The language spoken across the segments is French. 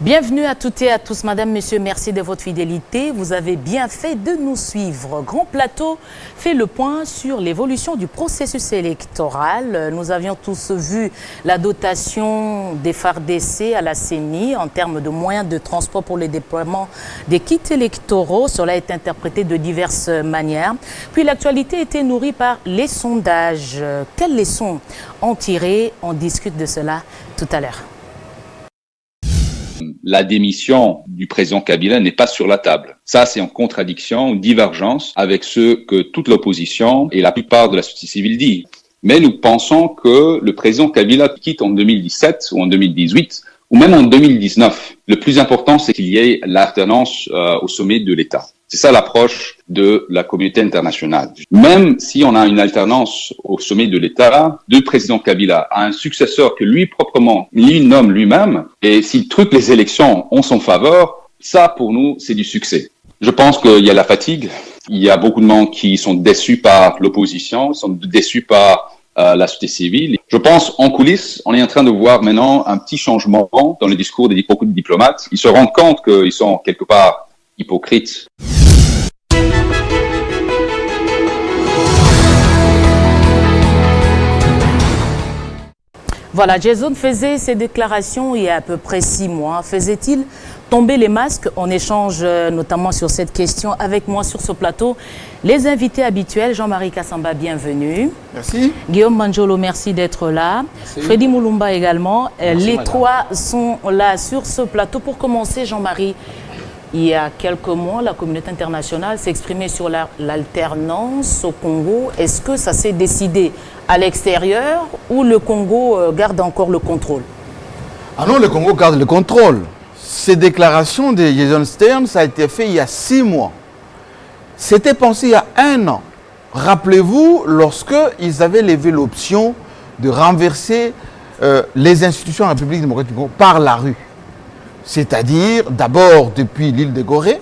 Bienvenue à toutes et à tous, madame, monsieur, merci de votre fidélité. Vous avez bien fait de nous suivre. Grand Plateau fait le point sur l'évolution du processus électoral. Nous avions tous vu la dotation des phares d'essai à la CENI en termes de moyens de transport pour le déploiement des kits électoraux. Cela est interprété de diverses manières. Puis l'actualité était nourrie par les sondages. Quelles leçons en tirer? On discute de cela tout à l'heure. La démission du président Kabila n'est pas sur la table. Ça, c'est en contradiction, en divergence avec ce que toute l'opposition et la plupart de la société civile dit. Mais nous pensons que le président Kabila quitte en 2017 ou en 2018 ou même en 2019. Le plus important, c'est qu'il y ait l'alternance au sommet de l'État. C'est ça l'approche de la communauté internationale. Même si on a une alternance au sommet de l'État, le président Kabila a un successeur que lui proprement, il nomme lui-même, et s'il truque les élections en son faveur, ça pour nous, c'est du succès. Je pense qu'il y a la fatigue, il y a beaucoup de gens qui sont déçus par l'opposition, sont déçus par la société civile. Je pense en coulisses, on est en train de voir maintenant un petit changement dans le discours de beaucoup de diplomates. Ils se rendent compte qu'ils sont quelque part hypocrites. Voilà, Jason faisait ses déclarations il y a à peu près 6 mois. Faisait-il tomber les masques? On échange notamment sur cette question avec moi sur ce plateau. Les invités habituels, Jean-Marie Kassamba, bienvenue. Merci. Guillaume Manjolo, merci d'être là. Merci. Freddy Moulumba également. Merci, les trois sont là sur ce plateau. Pour commencer, Jean-Marie, il y a quelques mois, la communauté internationale s'est exprimée sur l'alternance au Congo. Est-ce que ça s'est décidé à l'extérieur ou le Congo garde encore le contrôle? Ah non, le Congo garde le contrôle. Ces déclarations de Jason Stern, ça a été fait il y a 6 mois. C'était pensé il y a 1 an. Rappelez-vous, lorsqu'ils avaient levé l'option de renverser les institutions de la République démocratique du Congo par la rue. C'est-à-dire d'abord depuis l'île de Gorée,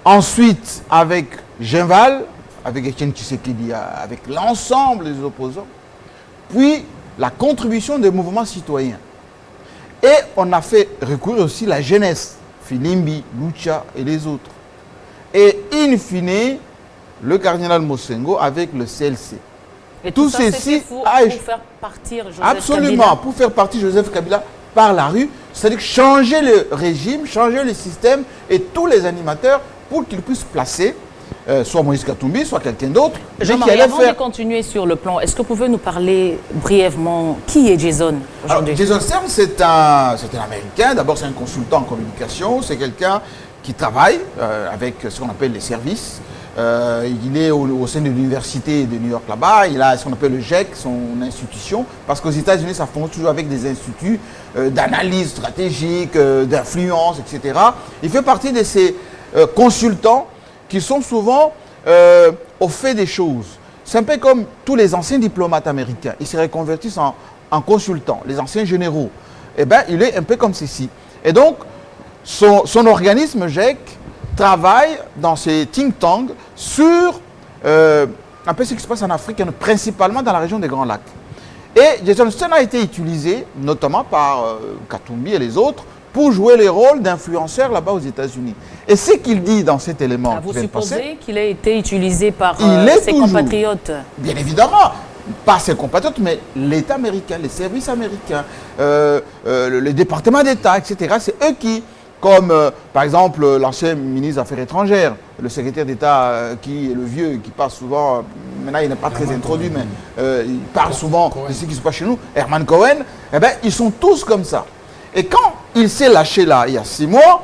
ensuite avec Genval, avec Etienne Tshisekedi, avec l'ensemble des opposants, puis la contribution des mouvements citoyens. Et on a fait recourir aussi la jeunesse, Filimbi, Lucha et les autres. Et in fine, le cardinal Mosengo avec le CLC. Et tout ça, c'est pour faire partir Joseph Absolument, Kabila. pour faire partir Joseph Kabila par la rue, c'est-à-dire changer le régime, changer le système et tous les animateurs pour qu'ils puissent placer soit Moïse Katumbi, soit quelqu'un d'autre. Jean-Marie, avant de continuer sur le plan, est-ce que vous pouvez nous parler brièvement qui est Jason aujourd'hui? Jason Stern, c'est un Américain. D'abord, c'est un consultant en communication. C'est quelqu'un qui travaille avec ce qu'on appelle les services. Il est au sein de l'université de New York là-bas. Il a ce qu'on appelle le GEC, son institution. Parce qu'aux États-Unis, ça fonctionne toujours avec des instituts d'analyse stratégique, d'influence, etc. Il fait partie de ces consultants qui sont souvent au fait des choses. C'est un peu comme tous les anciens diplomates américains. Ils se reconvertissent en consultants, les anciens généraux. Eh bien, il est un peu comme ceci. Et donc, son organisme GEC travaille dans ces think tanks sur un peu ce qui se passe en Afrique, principalement dans la région des Grands Lacs. Et Jason Stern a été utilisé, notamment par Katumbi et les autres, pour jouer les rôles d'influenceurs là-bas aux États-Unis. Et ce qu'il dit dans cet élément... Vous supposez qu'il a été utilisé par ses compatriotes? Bien évidemment, pas ses compatriotes, mais l'État américain, les services américains, le département d'État, etc. C'est eux qui, comme par exemple l'ancien ministre des Affaires étrangères, le secrétaire d'État qui est le vieux, qui parle souvent, maintenant il n'est pas très introduit, mais il parle souvent de ce qui se passe chez nous, Herman Cohen, eh bien, ils sont tous comme ça. Et quand il s'est lâché là, il y a 6 mois,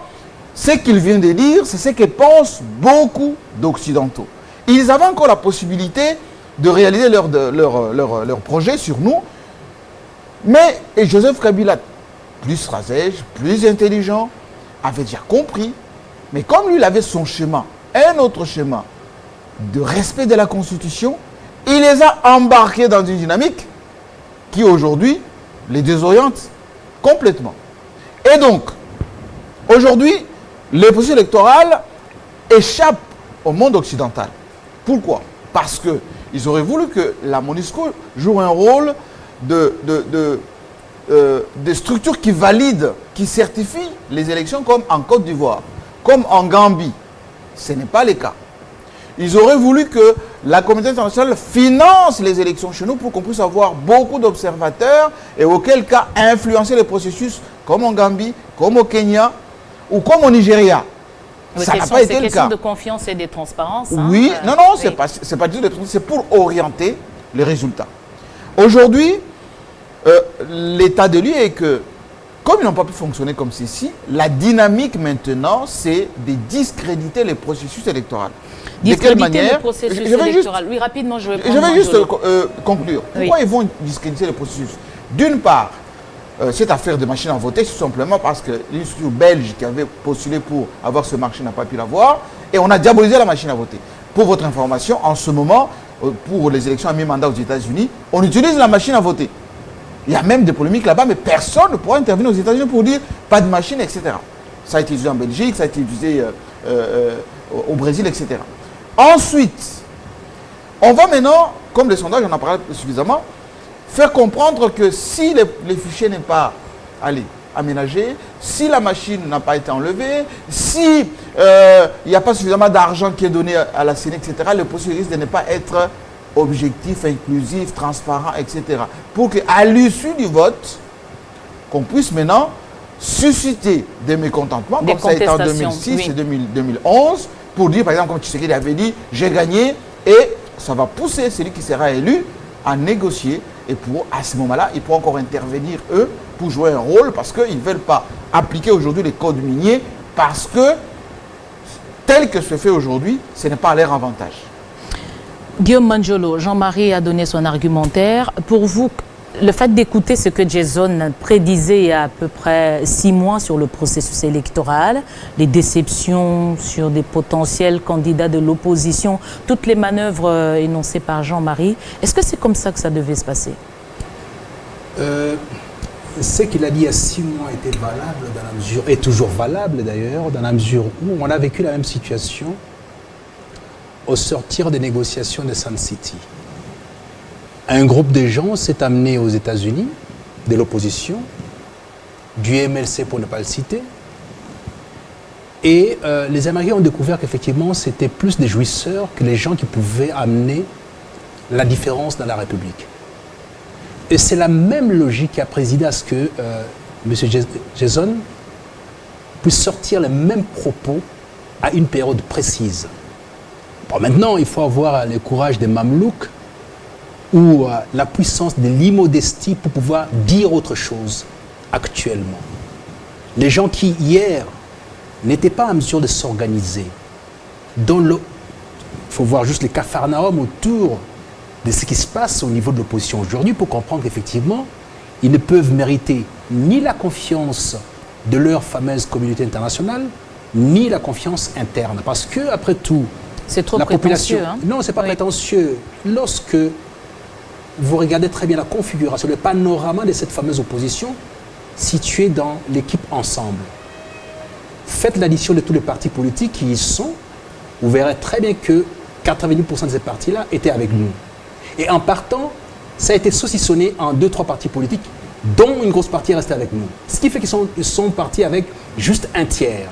ce qu'il vient de dire, c'est ce que pensent beaucoup d'Occidentaux. Ils avaient encore la possibilité de réaliser leur projet sur nous, mais et Joseph Kabila, plus stratège, plus intelligent, avait déjà compris, mais comme lui, il avait son schéma, un autre schéma de respect de la Constitution, il les a embarqués dans une dynamique qui aujourd'hui les désoriente complètement. Et donc, aujourd'hui, les processus électoraux échappent au monde occidental. Pourquoi? Parce qu'ils auraient voulu que la MONUSCO joue un rôle de structure qui valide qui certifient les élections comme en Côte d'Ivoire, comme en Gambie. Ce n'est pas le cas. Ils auraient voulu que la communauté internationale finance les élections chez nous pour qu'on puisse avoir beaucoup d'observateurs et auquel cas influencer les processus comme en Gambie, comme au Kenya ou comme au Nigeria. Ça n'a pas été le cas. C'est question de confiance et de transparence. Oui, non, c'est pas du tout de transparence, c'est pour orienter les résultats. Aujourd'hui, l'état de lieu est que, comme ils n'ont pas pu fonctionner comme ceci, la dynamique maintenant, c'est de discréditer les processus électoraux. Discréditer les processus électoraux. Oui, rapidement, je vais juste conclure. Pourquoi ils vont discréditer les processus? D'une part, cette affaire de machine à voter, c'est tout simplement parce que l'institut belge qui avait postulé pour avoir ce marché n'a pas pu l'avoir, et on a diabolisé la machine à voter. Pour votre information, en ce moment, pour les élections à mi-mandat aux États-Unis, on utilise la machine à voter. Il y a même des polémiques là-bas, mais personne ne pourra intervenir aux États-Unis pour dire pas de machine, etc. Ça a été utilisé en Belgique, ça a été utilisé au Brésil, etc. Ensuite, on va maintenant, comme les sondages, on en parle suffisamment, faire comprendre que si les fichiers n'est pas aménagé, si la machine n'a pas été enlevée, si il n'y a pas suffisamment d'argent qui est donné à la CENI, etc., le processus risque de ne pas être objectif, inclusif, transparent, etc. Pour qu'à l'issue du vote, qu'on puisse maintenant susciter des mécontentements, comme ça a été en 2006 et 2011, pour dire, par exemple, comme Tshisekedi avait dit, j'ai gagné, et ça va pousser celui qui sera élu à négocier, et à ce moment-là, ils pourront encore intervenir, eux, pour jouer un rôle, parce qu'ils ne veulent pas appliquer aujourd'hui les codes miniers, parce que, tel que se fait aujourd'hui, ce n'est pas à leur avantage. Guillaume Manjolo, Jean-Marie a donné son argumentaire. Pour vous, le fait d'écouter ce que Jason prédisait il y a à peu près 6 mois sur le processus électoral, les déceptions sur des potentiels candidats de l'opposition, toutes les manœuvres énoncées par Jean-Marie, est-ce que c'est comme ça que ça devait se passer? Ce qu'il a dit il y a 6 mois était valable dans la mesure, est toujours valable d'ailleurs, dans la mesure où on a vécu la même situation au sortir des négociations de Sun City. Un groupe de gens s'est amené aux États-Unis, de l'opposition, du MLC pour ne pas le citer, et les Américains ont découvert qu'effectivement c'était plus des jouisseurs que les gens qui pouvaient amener la différence dans la République. Et c'est la même logique qui a présidé à ce que M. Jason puisse sortir les mêmes propos à une période précise. Bon, maintenant, il faut avoir le courage des Mamelouks ou la puissance de l'immodestie pour pouvoir dire autre chose actuellement. Les gens qui, hier, n'étaient pas en mesure de s'organiser, il faut voir juste les capharnaüm autour de ce qui se passe au niveau de l'opposition aujourd'hui pour comprendre qu'effectivement, ils ne peuvent mériter ni la confiance de leur fameuse communauté internationale, ni la confiance interne. Parce que, après tout, c'est trop la prétentieux. Population, non, c'est pas prétentieux. Lorsque vous regardez très bien la configuration, le panorama de cette fameuse opposition située dans l'équipe ensemble, faites l'addition de tous les partis politiques qui y sont, vous verrez très bien que 90% de ces partis-là étaient avec nous. Et en partant, ça a été saucissonné en 2-3 partis politiques, dont une grosse partie est restée avec nous. Ce qui fait qu'ils sont partis avec juste un tiers.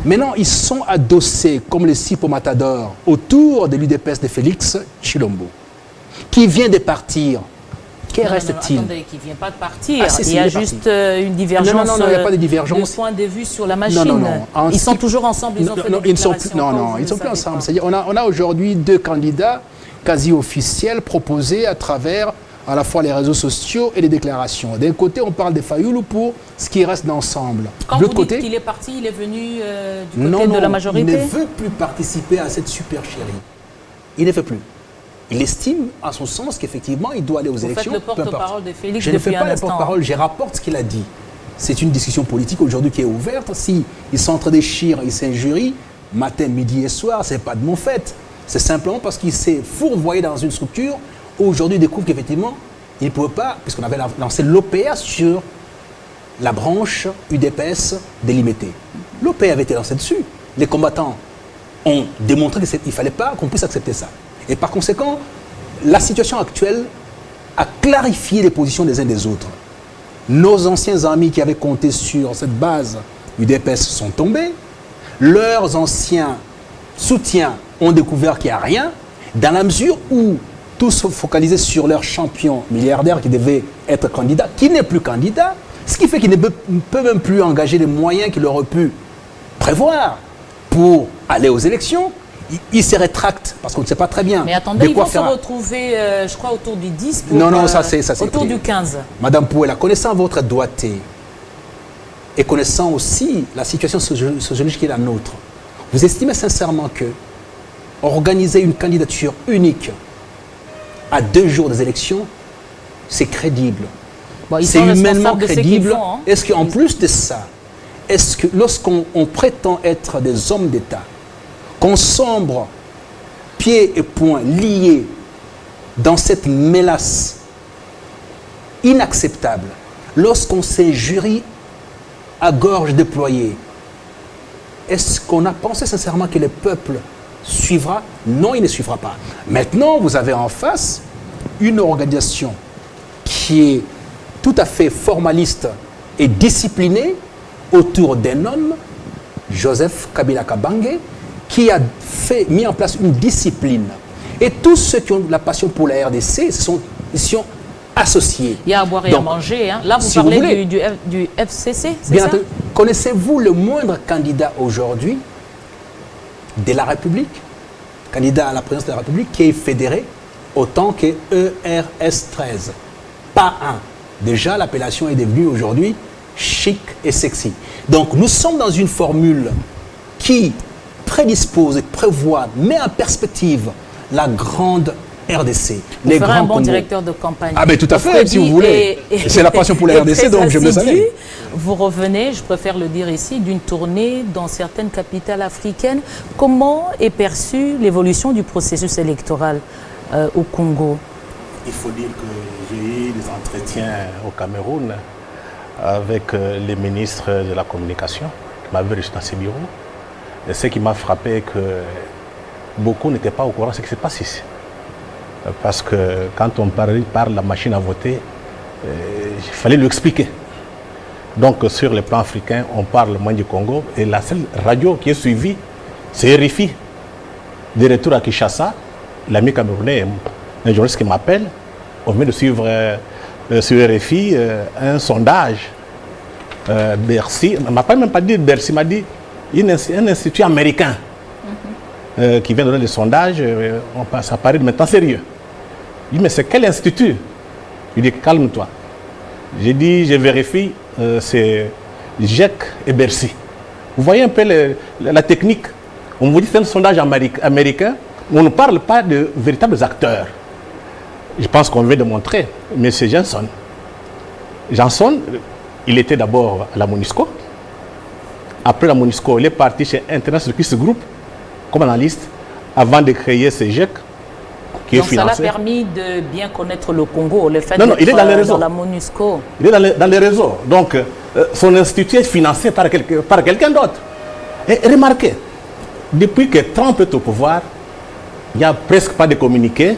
Maintenant, ils sont adossés, comme les 6 matadors, autour de l'UDPS de Félix Tshilombo, qui vient de partir. Que reste-t-il? Attendez, qui ne vient pas de partir. Il y a juste une divergence. Non, il n'y a pas de divergence. De point de vue sur la machine. Non. Ils sont toujours ensemble. Ils ont fait des déclarations. Ils ne sont plus ensemble. C'est-à-dire, on a aujourd'hui 2 candidats quasi officiels proposés à travers à la fois les réseaux sociaux et les déclarations. D'un côté, on parle de Fayoulou pour ce qui reste d'ensemble. Quand vous dites qu'il est parti, il est venu du côté de la majorité? Il ne veut plus participer à cette supercherie. Il ne veut plus. Il estime, à son sens, qu'effectivement, il doit aller aux élections. Vous faites le porte-parole de Félix depuis un instant. Je ne fais pas le porte-parole, je rapporte ce qu'il a dit. C'est une discussion politique aujourd'hui qui est ouverte. Si il s'entre-déchire, il s'injurie, matin, midi et soir, ce n'est pas de mon fait. C'est simplement parce qu'il s'est fourvoyé dans une structure où aujourd'hui il découvre qu'effectivement, il ne pouvait pas, puisqu'on avait lancé l'OPA sur la branche UDPS délimitée. L'OPA avait été lancé dessus. Les combattants ont démontré qu'il ne fallait pas qu'on puisse accepter ça. Et par conséquent, la situation actuelle a clarifié les positions des uns des autres. Nos anciens amis qui avaient compté sur cette base UDPS sont tombés. Leurs anciens soutiens ont découvert qu'il n'y a rien, dans la mesure où tous se focalisaient sur leur champion milliardaire qui devait être candidat, qui n'est plus candidat, ce qui fait qu'il ne peut même plus engager les moyens qu'il aurait pu prévoir pour aller aux élections. Il se rétracte parce qu'on ne sait pas très bien. Mais attendez, ils vont se faire... retrouver, je crois, autour du 10 pour, non, ça c'est autour du 15. Madame Pouella, connaissant votre doigté et connaissant aussi la situation sociologique qui est la nôtre, vous estimez sincèrement que organiser une candidature unique à 2 jours des élections, c'est crédible? Bon, c'est humainement crédible. Hein. Est-ce qu'en plus de ça, est-ce que lorsqu'on prétend être des hommes d'État, qu'on sombre pieds et poings liés dans cette mélasse inacceptable, lorsqu'on s'injurie à gorge déployée, est-ce qu'on a pensé sincèrement que le peuple suivra? Non, il ne suivra pas. Maintenant, vous avez en face une organisation qui est tout à fait formaliste et disciplinée autour d'un homme, Joseph Kabila Kabange, qui a mis en place une discipline. Et tous ceux qui ont la passion pour la RDC, ils sont associés. Il y a à boire et à manger. Hein. Là, vous si parlez du FCC, c'est ça? Connaissez-vous le moindre candidat aujourd'hui de la République, candidat à la présidence de la République, qui est fédéré autant que ERS 13? Pas un. Déjà, l'appellation est devenue aujourd'hui chic et sexy. Donc, nous sommes dans une formule qui prédispose et prévoit, met en perspective la grande RDC. Vous ferez un bon directeur de campagne. Ah, mais tout à fait, si vous voulez. C'est la passion pour la RDC, donc je me salue. Vous revenez, je préfère le dire ici, d'une tournée dans certaines capitales africaines. Comment est perçue l'évolution du processus électoral au Congo? Il faut dire que j'ai eu des entretiens au Cameroun avec les ministres de la communication qui m'avaient reçu dans ces bureaux. Et ce qui m'a frappé, que beaucoup n'étaient pas au courant de ce qui s'est passé ici. Parce que quand on parle de la machine à voter, il fallait lui expliquer. Donc sur le plan africain, on parle moins du Congo. Et la seule radio qui est suivie, c'est RFI. De retour à Kinshasa, l'ami camerounais, un journaliste qui m'appelle, on vient de suivre sur RFI un sondage. Bercy, il ne m'a même pas dit Bercy, il m'a dit un institut américain qui vient donner des sondages. Ça paraît maintenant sérieux. Il dit, mais c'est quel institut? Il dit, calme-toi. J'ai dit, je vérifie, c'est GEC et Bercy. Vous voyez un peu la technique. On vous dit que c'est un sondage américain où on ne parle pas de véritables acteurs. Je pense qu'on vient de montrer, M. Johnson. Johnson, il était d'abord à la MONUSCO. Après la MONUSCO, il est parti chez International Crisis Group comme analyste avant de créer ce GEC qui est financé. Ça l'a permis de bien connaître le Congo, le fait il est dans les réseaux. Dans la MONUSCO. Il est dans les réseaux. Donc, son institut est financé par quelqu'un d'autre. Et remarquez, depuis que Trump est au pouvoir, il n'y a presque pas de communiqué,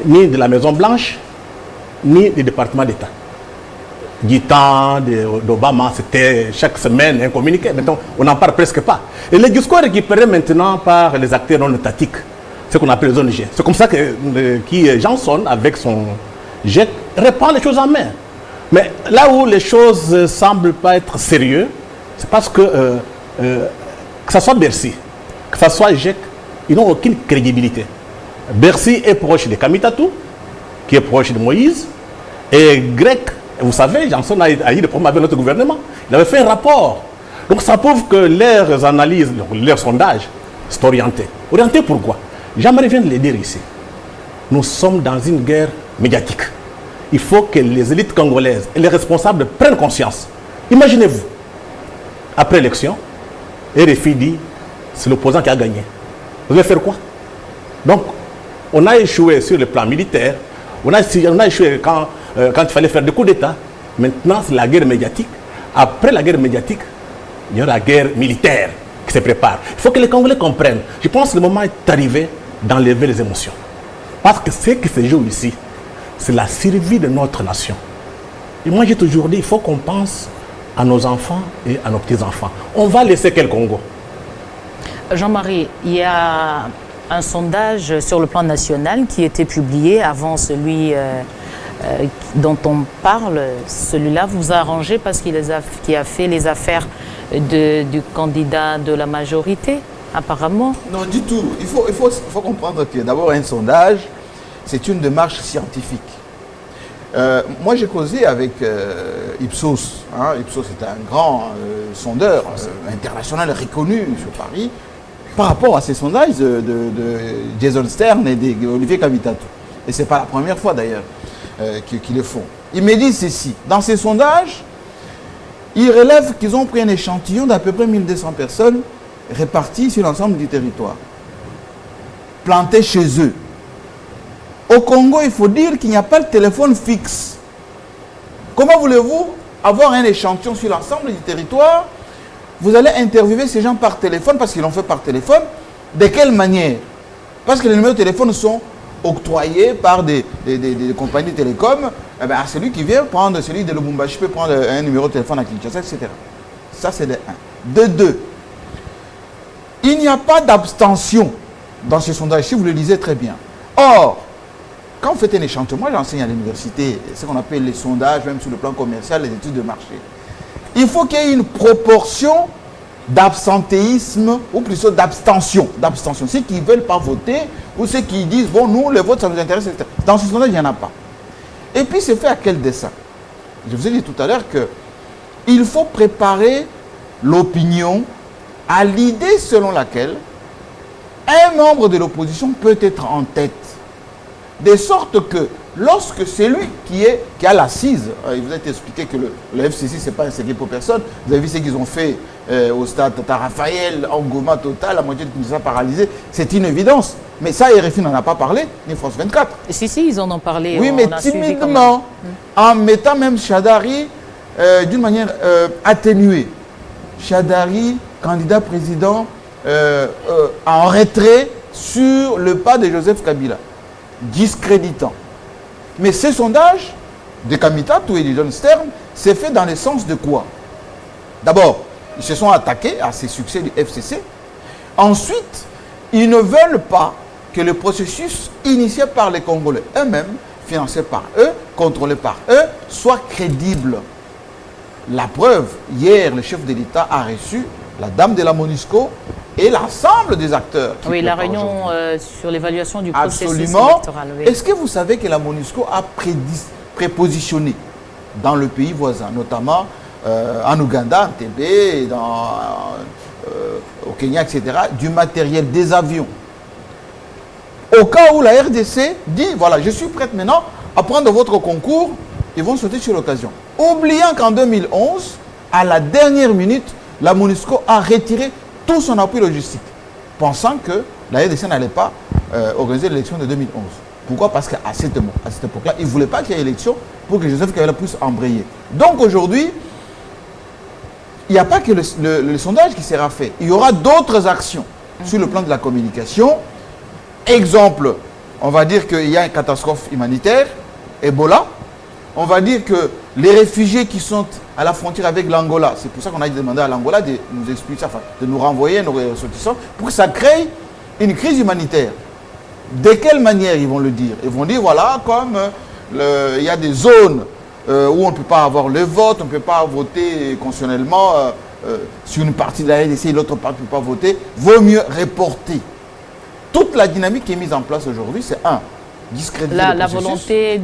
ni de la Maison-Blanche, ni du département d'État. Du temps d'Obama, c'était chaque semaine un communiqué. Maintenant, on n'en parle presque pas. Et le discours est récupéré maintenant par les acteurs non étatiques, ce qu'on appelle les ONG. C'est comme ça que Johnson, avec son GEC, reprend les choses en main. Mais là où les choses ne semblent pas être sérieuses, c'est parce que ce soit Bercy, que ce soit GEC, ils n'ont aucune crédibilité. Bercy est proche de Kamitatou, qui est proche de Moïse, et Grec, vous savez, Johnson a eu des problèmes avec notre gouvernement. Il avait fait un rapport. Donc ça prouve que leurs analyses, leurs sondages, sont orientés. Orientés pourquoi? J'aimerais bien le dire ici. Nous sommes dans une guerre médiatique. Il faut que les élites congolaises et les responsables prennent conscience. Imaginez-vous, après l'élection, RFI dit, c'est l'opposant qui a gagné. Vous allez faire quoi? Donc, on a échoué sur le plan militaire, on a échoué quand il fallait faire des coups d'État. Maintenant, c'est la guerre médiatique. Après la guerre médiatique, il y aura la guerre militaire qui se prépare. Il faut que les Congolais comprennent. Je pense que le moment est arrivé d'enlever les émotions. Parce que ce qui se joue ici, c'est la survie de notre nation. Et moi, j'ai toujours dit, il faut qu'on pense à nos enfants et à nos petits-enfants. On va laisser quel Congo? Jean-Marie, il y a un sondage sur le plan national qui était publié avant celui dont on parle. Celui-là vous a arrangé parce qu'il a fait les affaires du candidat de la majorité, apparemment. Non, du tout. Il faut comprendre que d'abord un sondage, c'est une démarche scientifique. Moi, j'ai causé avec Ipsos. Ipsos est un grand sondeur international reconnu sur Paris par rapport à ces sondages de Jason Stern et d'Olivier Cavitato. Et ce n'est pas la première fois d'ailleurs qu'ils le font. Ils me disent ceci. Dans ces sondages, ils relèvent qu'ils ont pris un échantillon d'à peu près 1200 personnes réparties sur l'ensemble du territoire, plantées chez eux. Au Congo, il faut dire qu'il n'y a pas de téléphone fixe. Comment voulez-vous avoir un échantillon sur l'ensemble du territoire? Vous allez interviewer ces gens par téléphone, parce qu'ils l'ont fait par téléphone. De quelle manière? Parce que les numéros de téléphone sont octroyés par des compagnies de télécom. Eh bien, à celui qui vient prendre celui de Lubumbashi peut prendre un numéro de téléphone à Kinshasa, etc. Ça, c'est de 1. De 2, il n'y a pas d'abstention dans ce sondage, si vous le lisez très bien. Or, quand vous faites un échantillon, moi j'enseigne à l'université, ce qu'on appelle les sondages, même sur le plan commercial, les études de marché. Il faut qu'il y ait une proportion d'absentéisme, ou plutôt d'abstention. Ceux qui ne veulent pas voter, ou ceux qui disent, bon, nous, les votes, ça nous intéresse, etc. Dans ce sondage, il n'y en a pas. Et puis, c'est fait à quel dessein? Je vous ai dit tout à l'heure qu'il faut préparer l'opinion à l'idée selon laquelle un membre de l'opposition peut être en tête. De sorte que lorsque celui qui a l'assise, il vous a été expliqué que le FCC, ce n'est pas un secret pour personne. Vous avez vu ce qu'ils ont fait au stade Tata Raphaël, engouement total, la moitié de Kinshasa paralysée. C'est une évidence. Mais ça, RFI n'en a pas parlé, ni France 24. Si, ils en ont parlé. Oui, mais timidement, en mettant même Chadari d'une manière atténuée. Chadari, candidat président, en retrait sur le pas de Joseph Kabila, discréditant. Mais ces sondages de Kamitatou et de John Stern, c'est fait dans le sens de quoi? D'abord, ils se sont attaqués à ces succès du FCC. Ensuite, ils ne veulent pas que le processus initié par les Congolais eux-mêmes, financé par eux, contrôlé par eux, soit crédible. La preuve, hier, le chef de l'État a reçu la dame de la MONUSCO et l'ensemble des acteurs. Oui, la réunion sur l'évaluation du processus électoral. Oui. Est-ce que vous savez que la MONUSCO a prépositionné dans le pays voisin, notamment en Ouganda, en Tébé, au Kenya, etc., du matériel, des avions? Au cas où la RDC dit, voilà, je suis prête maintenant à prendre votre concours, ils vont sauter sur l'occasion. Oubliant qu'en 2011, à la dernière minute, la MONUSCO a retiré tout son appui logistique, pensant que la RDC n'allait pas organiser l'élection de 2011. Pourquoi? Parce qu'à cette époque-là, ils ne voulaient pas qu'il y ait élection pour que Joseph Kabila puisse embrayer. Donc aujourd'hui, il n'y a pas que le sondage qui sera fait. Il y aura d'autres actions sur le plan de la communication. Exemple, on va dire qu'il y a une catastrophe humanitaire, Ebola. On va dire que les réfugiés qui sont à la frontière avec l'Angola, c'est pour ça qu'on a demandé à l'Angola de nous expliquer, enfin, de nous renvoyer nos ressortissants, pour que ça crée une crise humanitaire. De quelle manière ils vont le dire? Ils vont dire, voilà, comme il y a des zones où on ne peut pas avoir le vote, on ne peut pas voter constitutionnellement sur une partie de la RDC et l'autre partie ne peut pas voter, vaut mieux reporter. Toute la dynamique qui est mise en place aujourd'hui, c'est discréditer le La processus. volonté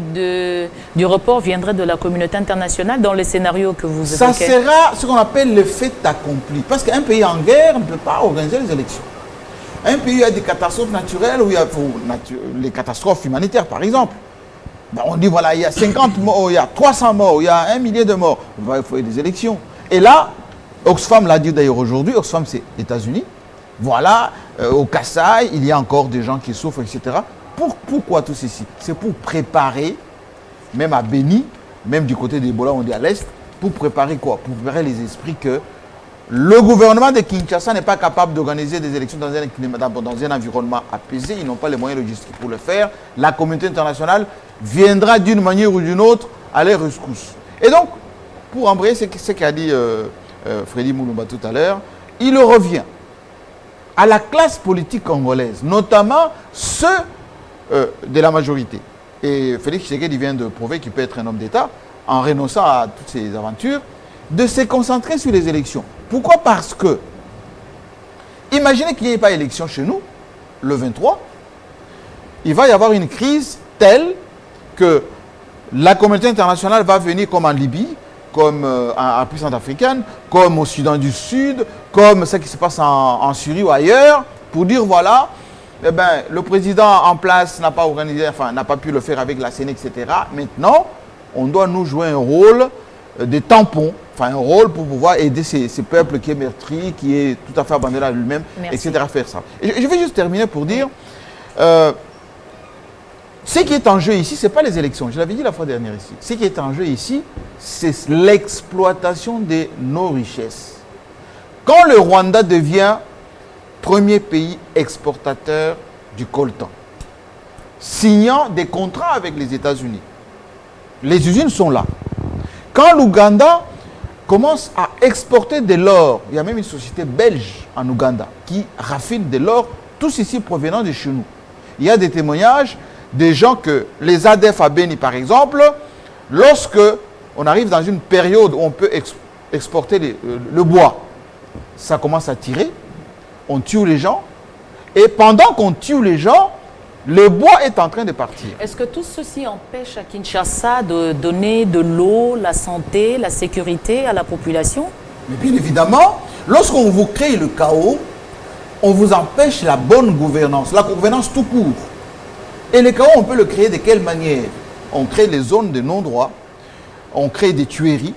du report viendrait de la communauté internationale dans les scénarios que vous évoquez. Ça sera ce qu'on appelle le fait accompli. Parce qu'un pays en guerre ne peut pas organiser les élections. Un pays où il y a des catastrophes naturelles, où il y a les catastrophes humanitaires, par exemple. Ben on dit, voilà, il y a 50 morts, il y a 300 morts, il y a 1 millier de morts. Il faut des élections. Et là, Oxfam l'a dit d'ailleurs aujourd'hui, Oxfam c'est les États-Unis. Voilà, au Kasaï, il y a encore des gens qui souffrent, etc. Pourquoi tout ceci? C'est pour préparer, même à Béni, même du côté d'Ebola, on dit à l'Est, pour préparer quoi? Pour préparer les esprits que le gouvernement de Kinshasa n'est pas capable d'organiser des élections dans un environnement apaisé. Ils n'ont pas les moyens logistiques pour le faire. La communauté internationale viendra d'une manière ou d'une autre à leur rescousse. Et donc, pour embrayer ce qu'a dit Freddy Moulumba tout à l'heure, il revient à la classe politique congolaise, notamment ceux de la majorité. Et Félix Tshisekedi vient de prouver qu'il peut être un homme d'État en renonçant à toutes ces aventures, de se concentrer sur les élections. Pourquoi? Parce que, imaginez qu'il n'y ait pas d'élection chez nous, le 23, il va y avoir une crise telle que la communauté internationale va venir comme en Libye, comme en puissance africaine, comme au Soudan du Sud, comme ce qui se passe en Syrie ou ailleurs, pour dire voilà, eh ben, le président en place n'a pas organisé, enfin n'a pas pu le faire avec la CENI, etc. Maintenant, on doit nous jouer un rôle de tampon, enfin un rôle pour pouvoir aider ces peuples qui est meurtri, qui est tout à fait abandonné à lui-même, etc. Faire ça. Et je vais juste terminer pour dire, ce qui est en jeu ici, ce n'est pas les élections, je l'avais dit la fois dernière ici. Ce qui est en jeu ici, c'est l'exploitation de nos richesses. Quand le Rwanda devient premier pays exportateur du coltan, signant des contrats avec les États-Unis, les usines sont là. Quand l'Ouganda commence à exporter de l'or, il y a même une société belge en Ouganda qui raffine de l'or, tous ici provenant de chez nous. Il y a des témoignages des gens que les ADF à Beni, par exemple, lorsque on arrive dans une période où on peut exporter le bois, ça commence à tirer, on tue les gens, et pendant qu'on tue les gens, le bois est en train de partir. Est-ce que tout ceci empêche à Kinshasa de donner de l'eau, la santé, la sécurité à la population? Mais bien évidemment, lorsqu'on vous crée le chaos, on vous empêche la bonne gouvernance, la gouvernance tout court. Et le chaos, on peut le créer de quelle manière? On crée les zones de non-droit, on crée des tueries,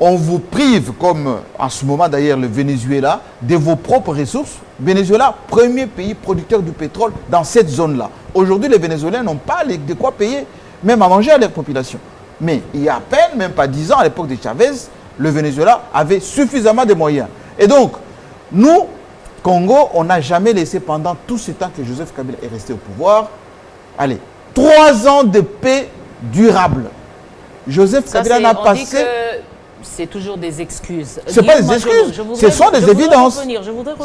on vous prive, comme en ce moment d'ailleurs le Venezuela, de vos propres ressources. Venezuela, premier pays producteur du pétrole dans cette zone-là. Aujourd'hui, les Vénézuéliens n'ont pas de quoi payer, même à manger à leur population. Mais il y a à peine, même pas 10 ans, à l'époque de Chavez, le Venezuela avait suffisamment de moyens. Et donc, nous, Congo, on n'a jamais laissé pendant tout ce temps que Joseph Kabila est resté au pouvoir, allez, 3 ans de paix durable. Joseph Kabila n'a passé... C'est toujours des excuses. Ce ne sont pas des excuses, ce sont des évidences.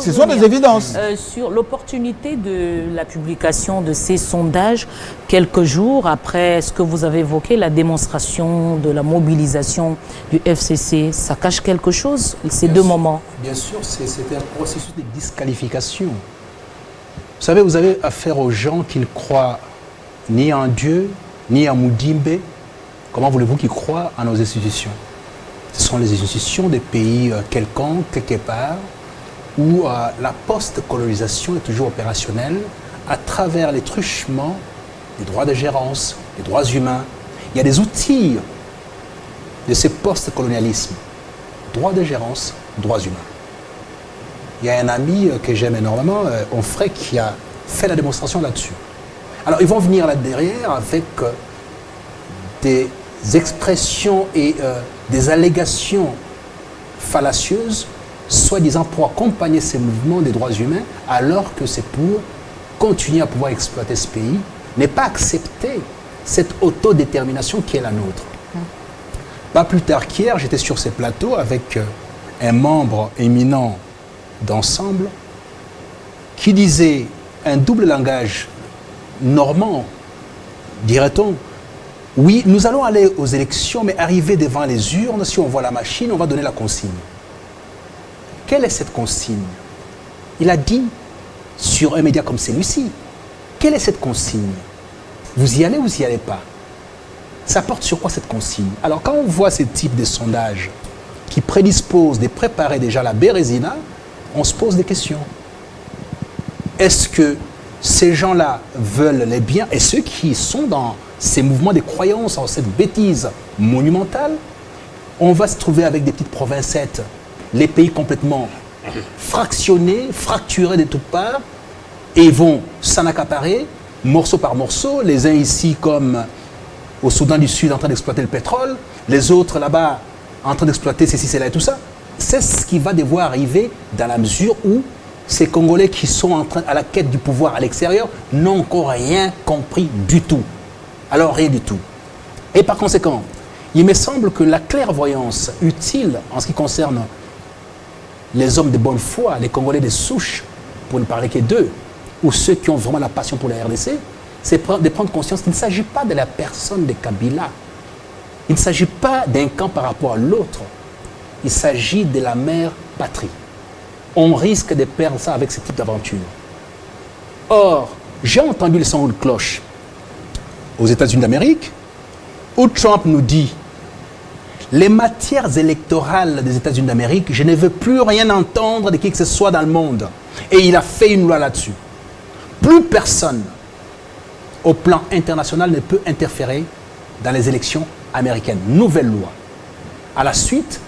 Ce sont des évidences. Sur l'opportunité de la publication de ces sondages, quelques jours après ce que vous avez évoqué, la démonstration de la mobilisation du FCC, ça cache quelque chose, ces deux moments? Bien sûr, c'était un processus de disqualification. Vous savez, vous avez affaire aux gens qui ne croient ni en Dieu, ni en Moudimbe. Comment voulez-vous qu'ils croient en nos institutions? Ce sont les institutions des pays quelconques, quelque part, où la post-colonisation est toujours opérationnelle à travers les truchements des droits de gérance, des droits humains. Il y a des outils de ce post-colonialisme. Droits de gérance, droits humains. Il y a un ami que j'aime énormément, Onfray, qui a fait la démonstration là-dessus. Alors, ils vont venir là derrière avec des expressions et des allégations fallacieuses, soi-disant pour accompagner ces mouvements des droits humains, alors que c'est pour continuer à pouvoir exploiter ce pays, n'est pas accepter cette autodétermination qui est la nôtre. Pas plus tard qu'hier, j'étais sur ces plateaux avec un membre éminent d'Ensemble qui disait un double langage normand, dirait-on. Oui, nous allons aller aux élections, mais arriver devant les urnes, si on voit la machine, on va donner la consigne. Quelle est cette consigne? Il a dit sur un média comme celui-ci. Quelle est cette consigne? Vous y allez ou vous n'y allez pas? Ça porte sur quoi cette consigne? Alors quand on voit ce type de sondages qui prédisposent de préparer déjà la Bérésina, on se pose des questions. Est-ce que ces gens-là veulent les biens, et ceux qui sont dans ces mouvements de croyance en cette bêtise monumentale, on va se trouver avec des petites provincettes, les pays complètement fractionnés, fracturés de toutes parts, et ils vont s'en accaparer, morceau par morceau, les uns ici comme au Soudan du Sud en train d'exploiter le pétrole, les autres là-bas en train d'exploiter ceci, cela et tout ça. C'est ce qui va devoir arriver dans la mesure où ces Congolais qui sont à la quête du pouvoir à l'extérieur n'ont encore rien compris du tout. Alors rien du tout. Et par conséquent, Il me semble que la clairvoyance utile en ce qui concerne les hommes de bonne foi, les Congolais de souche, pour ne parler que d'eux, ou ceux qui ont vraiment la passion pour la RDC, c'est de prendre conscience qu'il ne s'agit pas de la personne de Kabila. Il ne s'agit pas d'un camp par rapport à l'autre. Il s'agit de la mère patrie. On risque de perdre ça avec ce type d'aventure. Or, j'ai entendu le son de cloche aux États-Unis d'Amérique, où Trump nous dit les matières électorales des États-Unis d'Amérique, je ne veux plus rien entendre de qui que ce soit dans le monde. Et il a fait une loi là-dessus. Plus personne au plan international ne peut interférer dans les élections américaines. Nouvelle loi. À la suite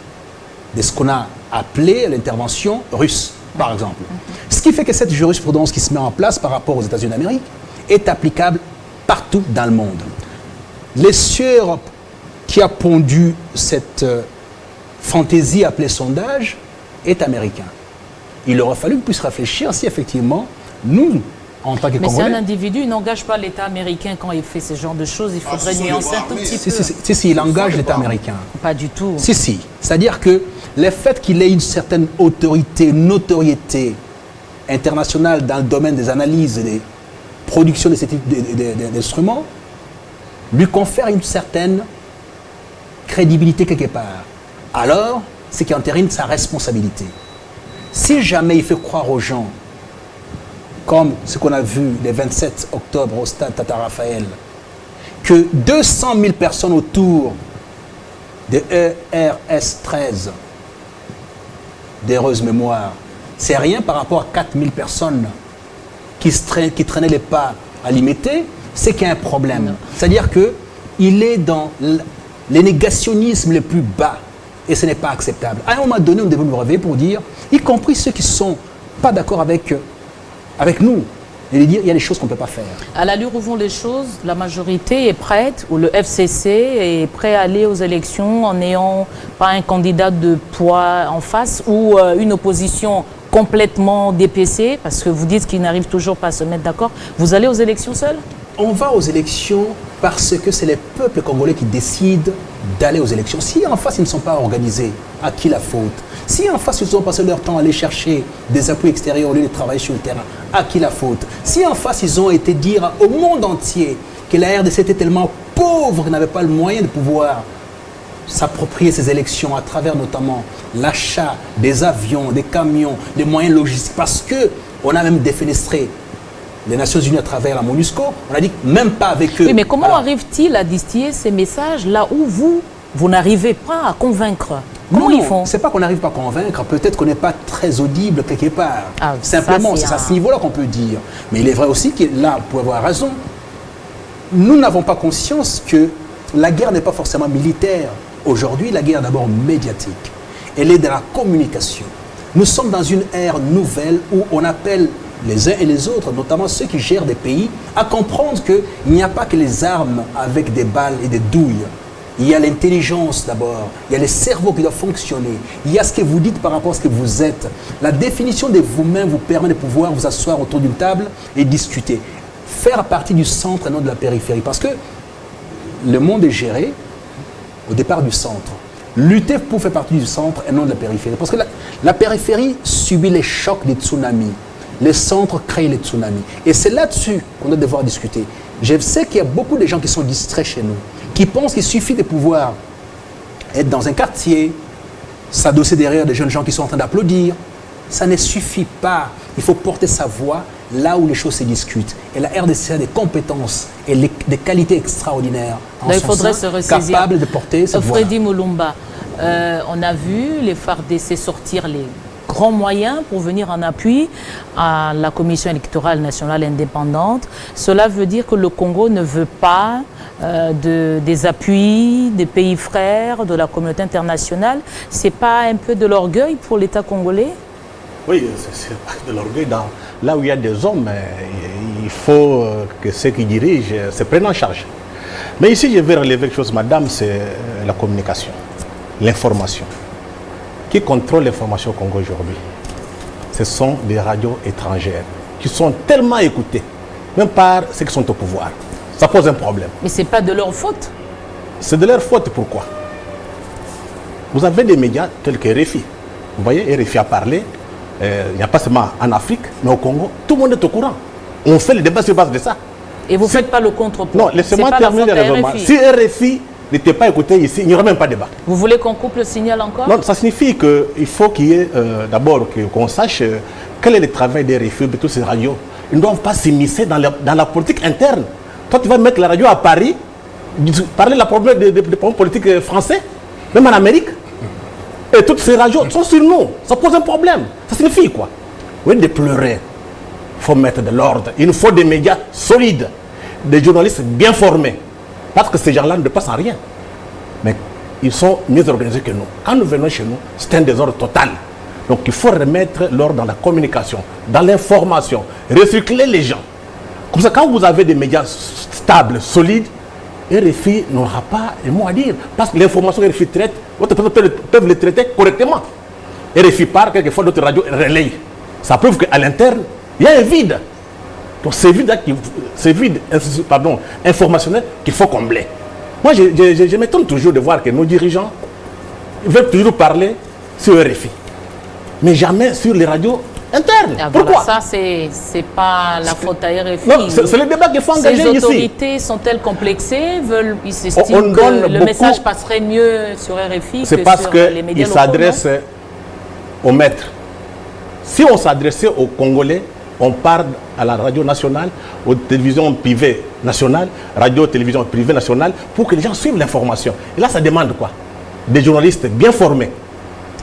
de ce qu'on a appelé l'intervention russe, par exemple. Ce qui fait que cette jurisprudence qui se met en place par rapport aux États-Unis d'Amérique est applicable partout dans le monde. L'essieu Europe qui a pondu cette fantaisie appelée sondage est américain. Il aurait fallu qu'on puisse réfléchir si effectivement, nous, en tant que Mais Congolais... c'est un individu, il n'engage pas l'État américain quand il fait ce genre de choses. Il faudrait nuancer un tout petit peu. Si, il engage l'État américain. Pas du tout. Si. C'est-à-dire que le fait qu'il ait une certaine autorité, une notoriété internationale dans le domaine des analyses et des productions de ce type d'instruments lui confère une certaine crédibilité quelque part. Alors, c'est qu'il entérine sa responsabilité. Si jamais il fait croire aux gens, comme ce qu'on a vu le 27 octobre au stade Tata Raphaël, que 200 000 personnes autour de ERS 13, d'heureuse mémoire, c'est rien par rapport à 4 000 personnes qui traînaient les pas à l'imiter, c'est qu'il y a un problème. C'est-à-dire qu'il est dans les négationnismes les plus bas et ce n'est pas acceptable. À un moment donné, on devait nous réveiller pour dire, y compris ceux qui ne sont pas d'accord avec nous, et de dire il y a des choses qu'on ne peut pas faire. À l'allure où vont les choses, la majorité est prête, ou le FCC est prêt à aller aux élections en n'ayant pas un candidat de poids en face ou une opposition complètement dépecée, parce que vous dites qu'ils n'arrivent toujours pas à se mettre d'accord. Vous allez aux élections seuls? On va aux élections parce que c'est les peuples congolais qui décident d'aller aux élections. Si en face ils ne sont pas organisés, à qui la faute? Si en face ils ont passé leur temps à aller chercher des appuis extérieurs au lieu de travailler sur le terrain, à qui la faute? Si en face ils ont été dire au monde entier que la RDC était tellement pauvre qu'ils n'avaient pas le moyen de pouvoir s'approprier ces élections à travers notamment l'achat des avions, des camions, des moyens logistiques, parce qu'on a même défenestré les Nations Unies à travers la MONUSCO, on a dit même pas avec eux. Oui, mais comment arrive-t-il à distiller ces messages là où vous n'arrivez pas à convaincre? Comment ils font? C'est pas qu'on n'arrive pas à convaincre, peut-être qu'on n'est pas très audible quelque part. Ah, simplement, c'est à ce niveau-là qu'on peut dire. Mais il est vrai aussi que là, pour avoir raison, nous n'avons pas conscience que la guerre n'est pas forcément militaire. Aujourd'hui, la guerre est d'abord médiatique. Elle est dans la communication. Nous sommes dans une ère nouvelle où on appelle les uns et les autres, notamment ceux qui gèrent des pays, à comprendre qu'il n'y a pas que les armes avec des balles et des douilles. Il y a l'intelligence d'abord, il y a le cerveau qui doit fonctionner, il y a ce que vous dites par rapport à ce que vous êtes. La définition de vous-même vous permet de pouvoir vous asseoir autour d'une table et discuter. Faire partie du centre et non de la périphérie. Parce que le monde est géré au départ du centre. Lutter pour faire partie du centre et non de la périphérie. Parce que la périphérie subit les chocs des tsunamis. Les centres créent les tsunamis. Et c'est là-dessus qu'on doit devoir discuter. Je sais qu'il y a beaucoup de gens qui sont distraits chez nous, qui pensent qu'il suffit de pouvoir être dans un quartier, s'adosser derrière des jeunes gens qui sont en train d'applaudir. Ça ne suffit pas. Il faut porter sa voix là où les choses se discutent. Et la RDC a des compétences et des qualités extraordinaires en son sein, capables de porter cette voix. Freddy Mulumba, on a vu les FARDC sortir les grands moyens pour venir en appui à la Commission électorale nationale indépendante. Cela veut dire que le Congo ne veut pas des appuis des pays frères, de la communauté internationale. C'est pas un peu de l'orgueil pour l'État congolais? Oui, c'est pas de l'orgueil. Là où il y a des hommes, il faut que ceux qui dirigent se prennent en charge. Mais ici, je vais relever quelque chose, madame, c'est la communication, l'information. Qui contrôle l'information au Congo aujourd'hui? Ce sont des radios étrangères qui sont tellement écoutées, même par ceux qui sont au pouvoir. Ça pose un problème. Mais ce n'est pas de leur faute. C'est de leur faute. Pourquoi? Vous avez des médias tels que RFI. Vous voyez, RFI a parlé. Il n'y a pas seulement en Afrique, mais au Congo. Tout le monde est au courant. On fait le débat sur base de ça. Et vous ne faites pas le contre-point. Non, laissez-moi terminer le raisonnement. Si RFI n'était pas écouté ici, il n'y aurait même pas de débat. Vous voulez qu'on coupe le signal encore? Non, ça signifie qu'il faut qu'il y ait d'abord qu'on sache quel est le travail des RFI de toutes ces radios. Ils ne doivent pas s'immiscer dans la politique interne. Toi, tu vas mettre la radio à Paris, parler de la problème des problèmes politiques français, même en Amérique. Et toutes ces radios sont sur nous. Ça pose un problème. Ça signifie quoi? Oui, de pleurer. Il faut mettre de l'ordre. Il nous faut des médias solides, des journalistes bien formés. Parce que ces gens-là ne passent en rien. Mais ils sont mieux organisés que nous. Quand nous venons chez nous, c'est un désordre total. Donc il faut remettre l'ordre dans la communication, dans l'information, recycler les gens. Comme ça, quand vous avez des médias stables, solides, RFI n'aura pas un mot à dire. Parce que l'information que RFI traite, d'autres personnes peuvent le traiter correctement. RFI part, quelquefois d'autres radios relayent. Ça prouve qu'à l'interne, il y a un vide. Donc c'est vide informationnel qu'il faut combler. Moi, je m'étonne toujours de voir que nos dirigeants veulent toujours parler sur RFI, mais jamais sur les radios internes. Ah, pourquoi? Voilà, ça, c'est pas la faute à RFI. Non, c'est le débat qu'il faut engager ici. Ces autorités sont-elles complexées? Ils s'estiment que le message passerait mieux sur RFI c'est que parce sur les médias qu'ils locaux? s'adressent aux maîtres. Si on s'adressait aux Congolais, on parle à la radio nationale, aux télévisions privées nationales, radio, télévision privée nationale, pour que les gens suivent l'information. Et là, ça demande quoi? Des journalistes bien formés,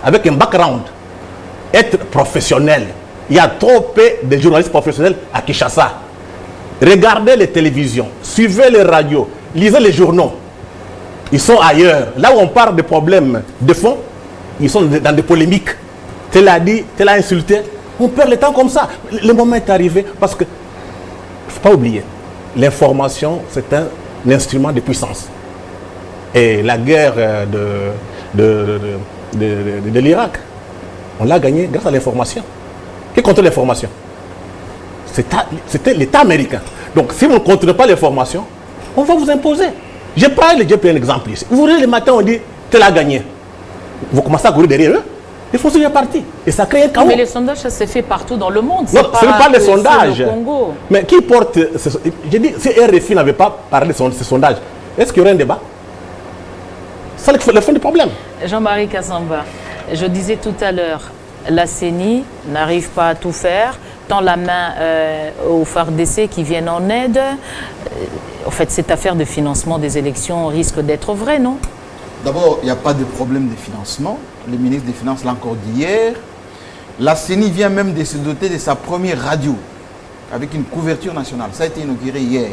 avec un background, être professionnel. Il y a trop peu de journalistes professionnels à Kinshasa. Regardez les télévisions, suivez les radios, lisez les journaux. Ils sont ailleurs. Là où on parle de problèmes de fond, ils sont dans des polémiques. Tel a dit, tel a insulté. On perd le temps comme ça. Le moment est arrivé parce que, il ne faut pas oublier, l'information, c'est un instrument de puissance. Et la guerre de l'Irak, on l'a gagnée grâce à l'information. Qui contrôle l'information? C'était l'État américain. Donc, si vous ne contrôlez pas l'information, on va vous imposer. J'ai pris un exemple ici. Vous voyez, le matin, on dit, tel a gagné. Vous commencez à courir derrière eux. Il faut se faire partie. Et ça crée un chaos. Mais les sondages, ça s'est fait partout dans le monde. Non, ce n'est pas les sondages. Le Congo. Mais qui porte... J'ai dit, si RFI n'avait pas parlé de ces sondages, est-ce qu'il y aurait un débat? C'est le fond du problème. Jean-Marie Kassamba, je disais tout à l'heure, la CENI n'arrive pas à tout faire, tend la main aux FARDC qui viennent en aide. En fait, cette affaire de financement des élections risque d'être vraie, non? D'abord, il n'y a pas de problème de financement. Le ministre des Finances l'a encore dit hier. La CENI vient même de se doter de sa première radio, avec une couverture nationale. Ça a été inauguré hier.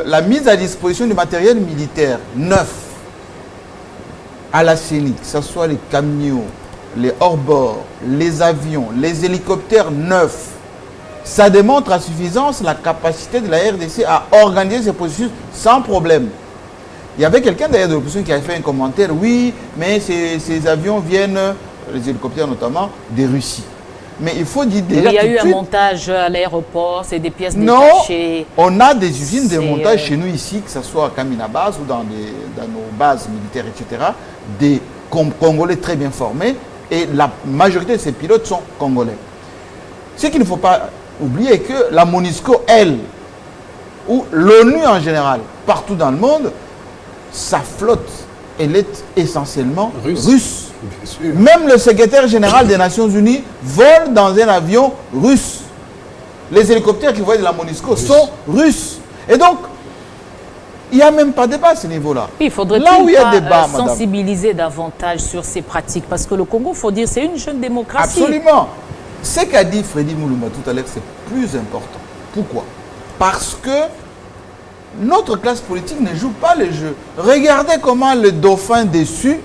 La mise à disposition du matériel militaire neuf à la CENI, que ce soit les camions, les hors-bords, les avions, les hélicoptères neufs, ça démontre à suffisance la capacité de la RDC à organiser ces processus sans problème. Il y avait quelqu'un d'ailleurs de l'opposition qui avait fait un commentaire, oui, mais ces avions viennent, les hélicoptères notamment, de Russie. Mais il faut dire déjà. Il y a eu un montage à l'aéroport, c'est des pièces Non, détachées. on a des usines de montage chez nous ici, que ce soit à Kamina Base ou dans nos bases militaires, etc. Des Congolais très bien formés et la majorité de ces pilotes sont Congolais. Ce qu'il ne faut pas oublier est que la MONUSCO, elle, ou l'ONU en général, partout dans le monde, sa flotte, elle est essentiellement russe. Même le secrétaire général des Nations Unies vole dans un avion russe. Les hélicoptères qui voient de la MONUSCO sont russes. Et donc, il n'y a même pas de débat à ce niveau-là. Il faudrait sensibiliser davantage sur ces pratiques. Parce que le Congo, il faut dire, c'est une jeune démocratie. Absolument. Ce qu'a dit Freddy Moulumba tout à l'heure, c'est plus important. Pourquoi? Parce que notre classe politique ne joue pas le jeu. Regardez comment les dauphins déçus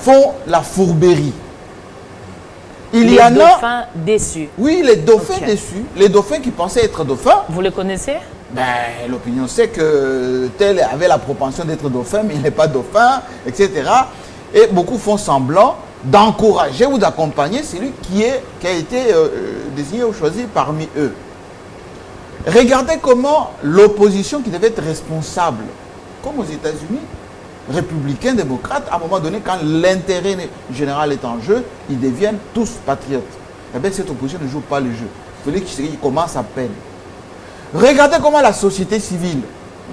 font la fourberie. Les dauphins déçus. Oui, les dauphins déçus. Les dauphins qui pensaient être dauphins. Vous les connaissez? Ben, l'opinion sait que tel avait la propension d'être dauphin, mais il n'est pas dauphin, etc. Et beaucoup font semblant d'encourager ou d'accompagner celui qui a été désigné ou choisi parmi eux. Regardez comment l'opposition qui devait être responsable comme aux États-Unis, républicains, démocrates, à un moment donné, quand l'intérêt général est en jeu, ils deviennent tous patriotes. Eh bien, cette opposition ne joue pas le jeu. Félix Tshisekedi commence à peine. Regardez comment la société civile,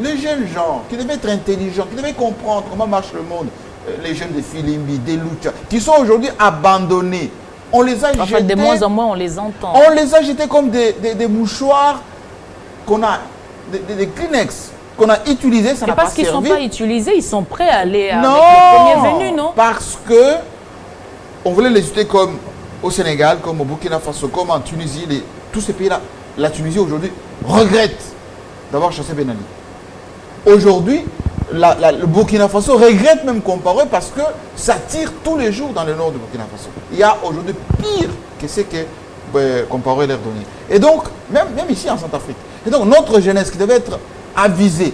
les jeunes gens qui devaient être intelligents, qui devaient comprendre comment marche le monde, les jeunes de Filimbi, des Lucha, qui sont aujourd'hui abandonnés. On les a jetés. En fait, de moins en moins, on les entend. On les a jetés comme des mouchoirs qu'on a, des Kleenex qu'on a utilisés, ça n'a pas servi. Parce qu'ils ne sont pas utilisés, ils sont prêts à aller avec non, le premier venu, non? Parce que on voulait les jeter comme au Sénégal, comme au Burkina Faso, comme en Tunisie. Tous ces pays-là, la Tunisie aujourd'hui regrette d'avoir chassé Ben Ali. Aujourd'hui, le Burkina Faso regrette même Compaoré parce que ça tire tous les jours dans le nord du Burkina Faso. Il y a aujourd'hui pire que ce que Compaoré leur donnait. Et donc, même ici en Centrafrique. Et donc, notre jeunesse qui devait être avisée,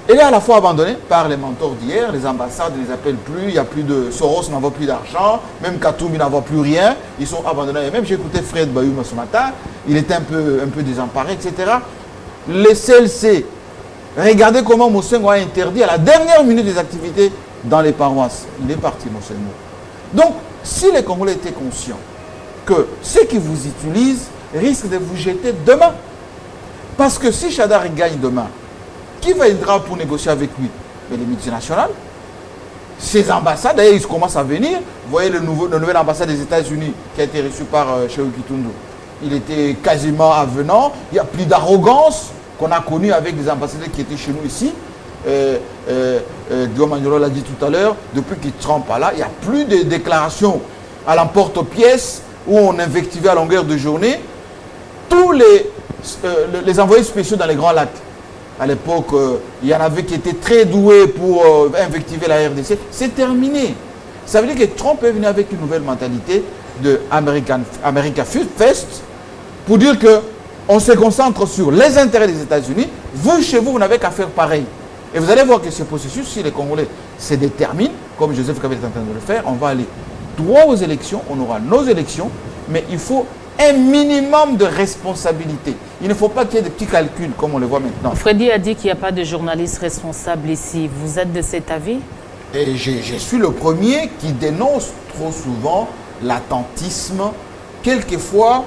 elle est à la fois abandonnée par les mentors d'hier, les ambassades ne les appellent plus, il n'y a plus de... Soros n'envoie plus d'argent, même Katoumi n'envoie plus rien, ils sont abandonnés. Et même j'ai écouté Fred Bayouma ce matin, il était un peu désemparé, etc. Les CLC, regardez comment Moussengo a interdit à la dernière minute des activités dans les paroisses. Il est parti, Moussengo. Donc, si les Congolais étaient conscients que ceux qui vous utilisent risquent de vous jeter demain, parce que si Chadar gagne demain, qui viendra pour négocier avec lui? Mais les multinationales, ces ambassades, d'ailleurs ils commencent à venir. Vous voyez le nouvel ambassade des États-Unis qui a été reçu par Cheikh Kitundu. Il était quasiment avenant, il n'y a plus d'arrogance qu'on a connue avec des ambassadeurs qui étaient chez nous ici. Guillaume Agnolo l'a dit tout à l'heure, depuis qu'il Trump est là, il n'y a plus de déclarations à l'emporte-pièce où on invectivait à longueur de journée. Tous les envoyés spéciaux dans les Grands Lacs, à l'époque, il y en avait qui étaient très doués pour invectiver la RDC. C'est terminé. Ça veut dire que Trump est venu avec une nouvelle mentalité de America First pour dire qu'on se concentre sur les intérêts des États-Unis. Vous, chez vous, vous n'avez qu'à faire pareil. Et vous allez voir que ce processus, si les Congolais se déterminent, comme Joseph Kabila est en train de le faire, on va aller droit aux élections, on aura nos élections, mais il faut un minimum de responsabilité. Il ne faut pas qu'il y ait des petits calculs comme on le voit maintenant. Freddy a dit qu'il n'y a pas de journalistes responsables ici. Vous êtes de cet avis? Et je suis le premier qui dénonce trop souvent l'attentisme, quelquefois,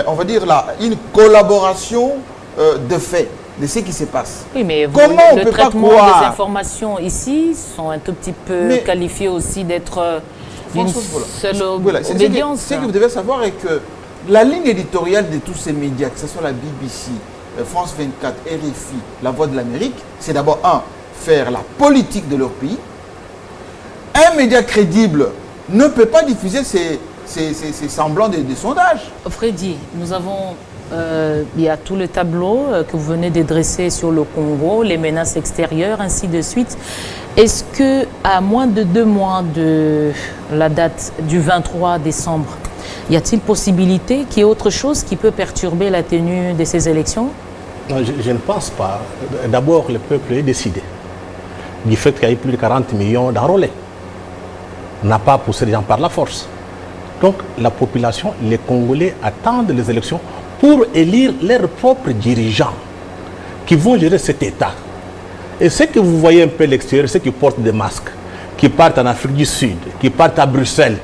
on va dire une collaboration de fait, de ce qui se passe. Oui, mais comment on le peut traitement pas croire des informations ici sont un tout petit peu qualifiés aussi d'être d'une seule obédience. Ce que vous devez savoir est que la ligne éditoriale de tous ces médias, que ce soit la BBC, France 24, RFI, La Voix de l'Amérique, c'est d'abord, faire la politique de leur pays. Un média crédible ne peut pas diffuser ces semblants de sondages. Freddy, nous avons, il y a tout le tableau que vous venez de dresser sur le Congo, les menaces extérieures, ainsi de suite. Est-ce qu'à moins de 2 mois de la date du 23 décembre, y a-t-il possibilité qu'il y ait autre chose qui peut perturber la tenue de ces élections? Non, je ne pense pas. D'abord, le peuple est décidé. Du fait qu'il y ait plus de 40 millions d'enrôlés. On n'a pas poussé les gens par la force. Donc, la population, les Congolais attendent les élections pour élire leurs propres dirigeants qui vont gérer cet État. Et ceux que vous voyez un peu à l'extérieur, ceux qui portent des masques, qui partent en Afrique du Sud, qui partent à Bruxelles,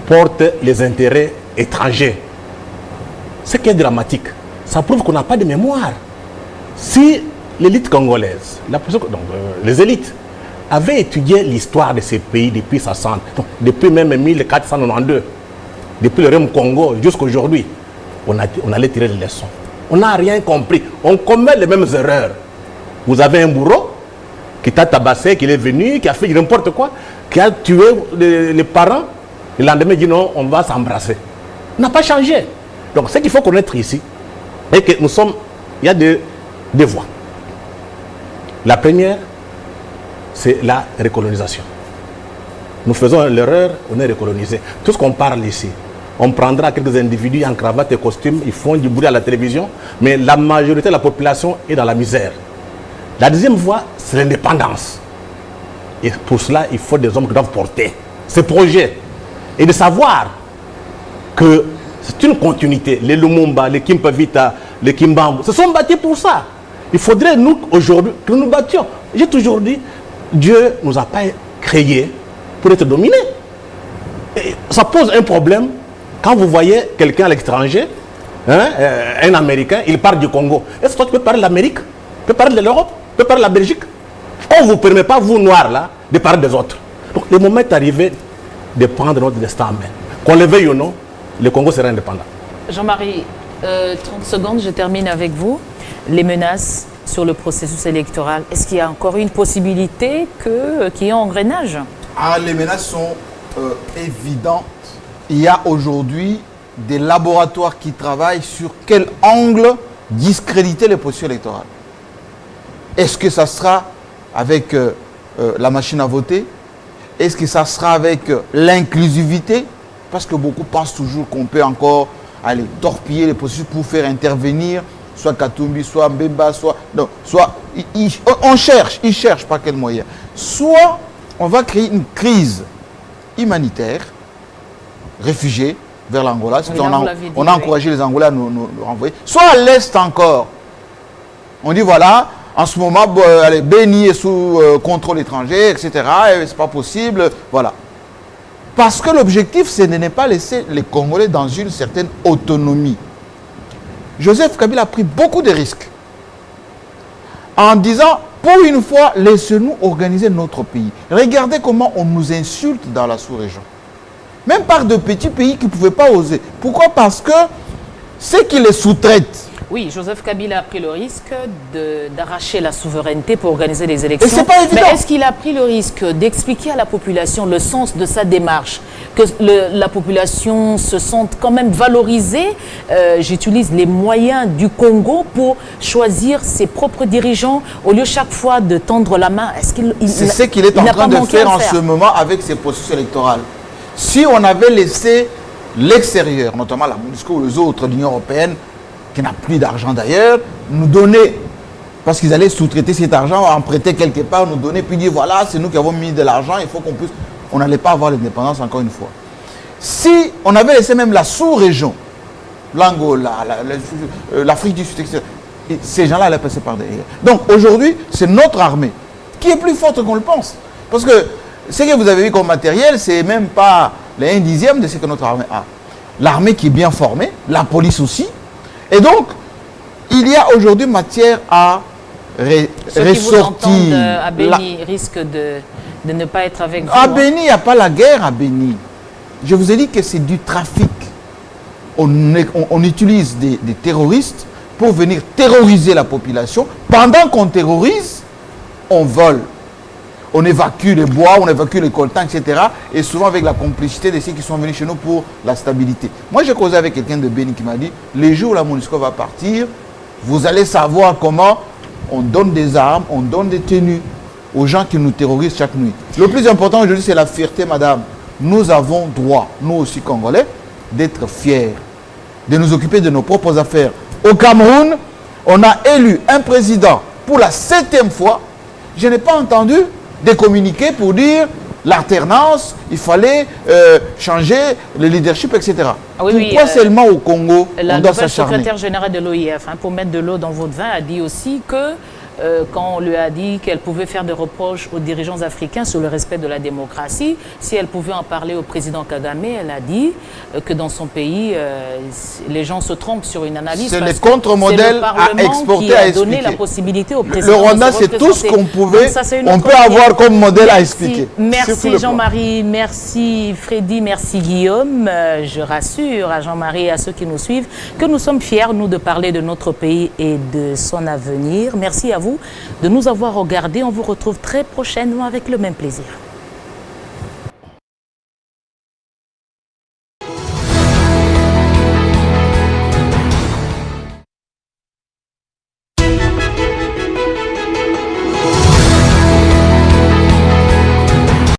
portent les intérêts étrangers. Ce qui est dramatique, ça prouve qu'on n'a pas de mémoire. Si l'élite congolaise, les élites, avaient étudié l'histoire de ces pays depuis 60, depuis même 1492, depuis le Rem Congo jusqu'à aujourd'hui, on allait tirer les leçons. On n'a rien compris. On commet les mêmes erreurs. Vous avez un bourreau qui t'a tabassé, qui est venu, qui a fait n'importe quoi, qui a tué les parents. Le lendemain, il dit non, on va s'embrasser. On n'a pas changé. Donc, ce qu'il faut connaître ici, c'est que nous sommes, il y a deux voies. La première, c'est la recolonisation. Nous faisons l'erreur, on est recolonisé. Tout ce qu'on parle ici, on prendra quelques individus en cravate et costume, ils font du bruit à la télévision, mais la majorité de la population est dans la misère. La deuxième voie, c'est l'indépendance. Et pour cela, il faut des hommes qui doivent porter ce projet. Et de savoir que c'est une continuité. Les Lumumba, les Kimpavita, les Kimbambu se sont battus pour ça. Il faudrait, nous, aujourd'hui, que nous battions. J'ai toujours dit, Dieu ne nous a pas créés pour être dominés. Et ça pose un problème quand vous voyez quelqu'un à l'étranger, hein, un Américain, il parle du Congo. Est-ce que toi, tu peux parler de l'Amérique? Tu peux parler de l'Europe? Tu peux parler de la Belgique? On ne vous permet pas, vous, Noirs, là, de parler des autres. Donc, le moment est arrivé de prendre notre destin en main. Qu'on le veuille ou non, le Congo sera indépendant. Jean-Marie, 30 secondes, je termine avec vous. Les menaces sur le processus électoral, est-ce qu'il y a encore une possibilité qu'il y ait un engrenage? Les menaces sont évidentes. Il y a aujourd'hui des laboratoires qui travaillent sur quel angle discréditer les processus électoraux. Est-ce que ça sera avec la machine à voter? Est-ce que ça sera avec l'inclusivité? Parce que beaucoup pensent toujours qu'on peut encore aller torpiller les processus pour faire intervenir soit Katumbi, soit Mbemba, ils cherchent par quel moyen. Soit on va créer une crise humanitaire, réfugiés vers l'Angola, Oui, on a encouragé les Angolais à nous renvoyer. Soit à l'Est encore, on dit voilà, en ce moment, Béni est sous contrôle étranger, etc. C'est pas possible, voilà. Parce que l'objectif, c'est de ne pas laisser les Congolais dans une certaine autonomie. Joseph Kabila a pris beaucoup de risques en disant, pour une fois, laissez-nous organiser notre pays. Regardez comment on nous insulte dans la sous-région. Même par de petits pays qui ne pouvaient pas oser. Pourquoi? Parce que ceux qui les sous-traitent. Oui, Joseph Kabila a pris le risque d'arracher la souveraineté pour organiser des élections. Et c'est pas évident. Mais est-ce qu'il a pris le risque d'expliquer à la population le sens de sa démarche, que la population se sente quand même valorisée? J'utilise les moyens du Congo pour choisir ses propres dirigeants au lieu chaque fois de tendre la main. C'est ce qu'il est en train de faire en ce moment avec ses processus électoraux. Si on avait laissé l'extérieur, notamment la MONUSCO ou les autres de l'Union européenne, qui n'a plus d'argent d'ailleurs, nous donner, parce qu'ils allaient sous-traiter cet argent, en prêter quelque part, nous donner, puis dire voilà, c'est nous qui avons mis de l'argent, il faut qu'on puisse... On n'allait pas avoir l'indépendance encore une fois. Si on avait laissé même la sous-région, l'Angola, l'Afrique du Sud, etc., ces gens-là allaient passer par derrière. Donc aujourd'hui, c'est notre armée qui est plus forte qu'on le pense. Parce que ce que vous avez vu comme matériel, c'est même pas les 1/10 de ce que notre armée a. L'armée qui est bien formée, la police aussi. Et donc, il y a aujourd'hui matière à Ceux qui vous entendent à Béni risquent de ne pas être avec vous. À Béni, il n'y a pas la guerre à Béni. Je vous ai dit que c'est du trafic. On utilise des terroristes pour venir terroriser la population. Pendant qu'on terrorise, on vole. On évacue les bois, on évacue les coltans, etc. Et souvent avec la complicité de ceux qui sont venus chez nous pour la stabilité. Moi, j'ai causé avec quelqu'un de Béni qui m'a dit, les jours où la MONUSCO va partir, vous allez savoir comment on donne des armes, on donne des tenues aux gens qui nous terrorisent chaque nuit. Le plus important aujourd'hui, c'est la fierté, madame. Nous avons droit, nous aussi Congolais, d'être fiers, de nous occuper de nos propres affaires. Au Cameroun, on a élu un président pour la 7e fois. Je n'ai pas entendu de communiquer pour dire l'alternance, il fallait changer le leadership, etc. Ah oui, pourquoi seulement au Congo on doit s'acharner? La secrétaire générale de l'OIF, pour mettre de l'eau dans votre vin, a dit aussi que quand on lui a dit qu'elle pouvait faire des reproches aux dirigeants africains sur le respect de la démocratie, si elle pouvait en parler au président Kagame, elle a dit que dans son pays, les gens se trompent sur une analyse. C'est le contre-modèle à exporter, à expliquer. Donné la possibilité au président. Le Rwanda, c'est tout ce qu'on pouvait, on peut avoir comme modèle à expliquer. Merci Jean-Marie, merci Freddy, merci Guillaume. Je rassure à Jean-Marie et à ceux qui nous suivent que nous sommes fiers, nous, de parler de notre pays et de son avenir. Merci à vous de nous avoir regardés. On vous retrouve très prochainement avec le même plaisir.